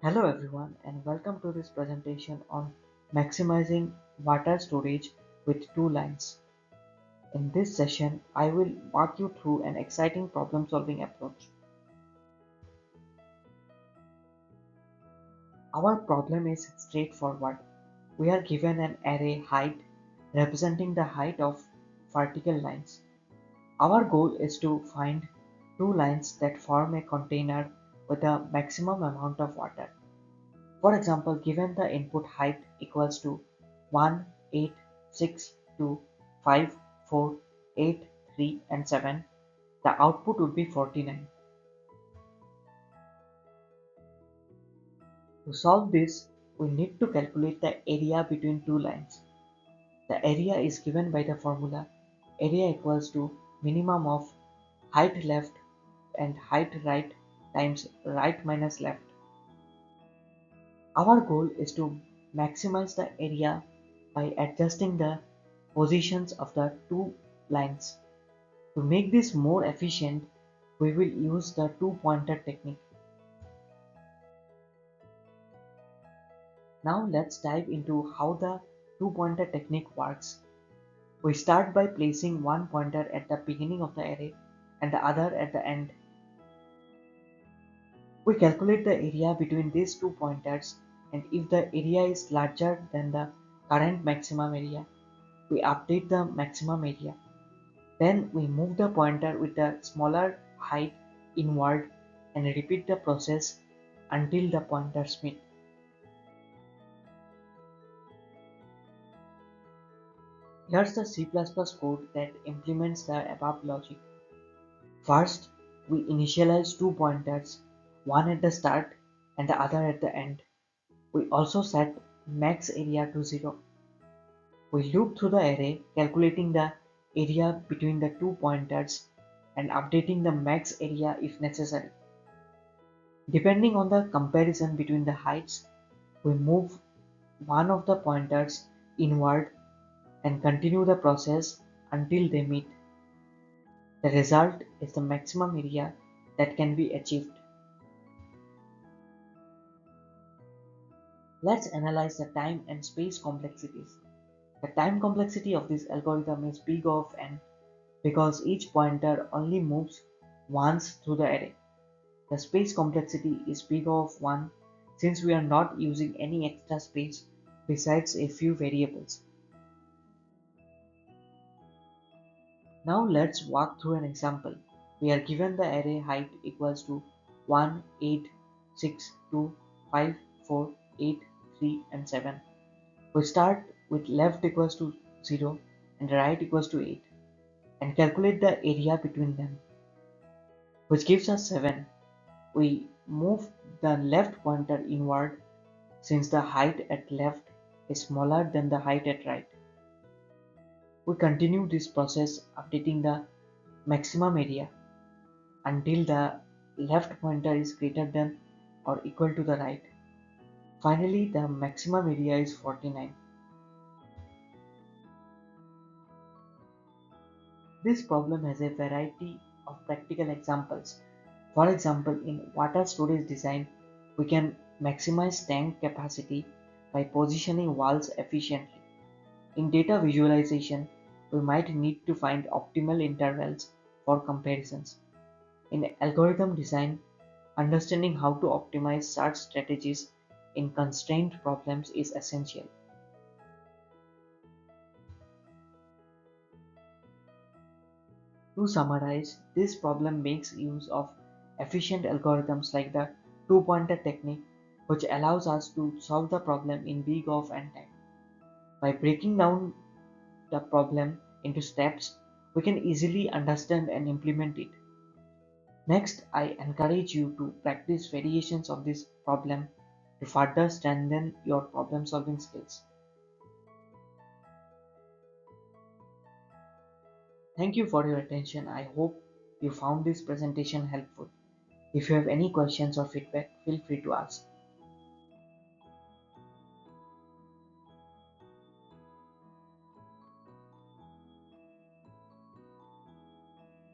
Hello everyone and welcome to this presentation on maximizing water storage with two lines. In this session, I will walk you through an exciting problem solving approach. Our problem is straightforward. We are given an array height representing the height of vertical lines. Our goal is to find two lines that form a container with a maximum amount of water. For example, given the input height equals to 1, 8, 6, 2, 5, 4, 8, 3 and 7, the output would be 49. To solve this, we need to calculate the area between two lines. The area is given by the formula area equals to minimum of height left and height right times right minus left. Our goal is to maximize the area by adjusting the positions of the two lines. To make this more efficient, we will use the two-pointer technique. Now let's dive into how the two-pointer technique works. We start by placing one pointer at the beginning of the array and the other at the end. We calculate the area between these two pointers, and if the area is larger than the current maximum area, we update the maximum area. Then we move the pointer with the smaller height inward and repeat the process until the pointers meet. Here's the C++ code that implements the above logic. First, we initialize two pointers, one at the start and the other at the end. We also set max area to 0. We loop through the array, calculating the area between the two pointers and updating the max area if necessary. Depending on the comparison between the heights, we move one of the pointers inward and continue the process until they meet. The result is the maximum area that can be achieved. Let's analyze the time and space complexities. The time complexity of this algorithm is big of n because each pointer only moves once through the array. The space complexity is big of 1 since we are not using any extra space besides a few variables. Now let's walk through an example. We are given the array height equals to 1, 8, 6, 2, 5, 4, 8, 3 and 7. We start with left equals to 0 and right equals to 8 and calculate the area between them, which gives us 7. We move the left pointer inward since the height at left is smaller than the height at right. We continue this process updating the maximum area until the left pointer is greater than or equal to the right. Finally, the maximum area is 49. This problem has a variety of practical examples. For example, in water storage design, we can maximize tank capacity by positioning walls efficiently. In data visualization, we might need to find optimal intervals for comparisons. In algorithm design, understanding how to optimize search strategies in constrained problems is essential. To summarize, this problem makes use of efficient algorithms like the two-pointer technique, which allows us to solve the problem in big of n time. By breaking down the problem into steps, we can easily understand and implement it. Next, I encourage you to practice variations of this problem to further strengthen your problem solving skills. Thank you for your attention. I hope you found this presentation helpful. If you have any questions or feedback, feel free to ask.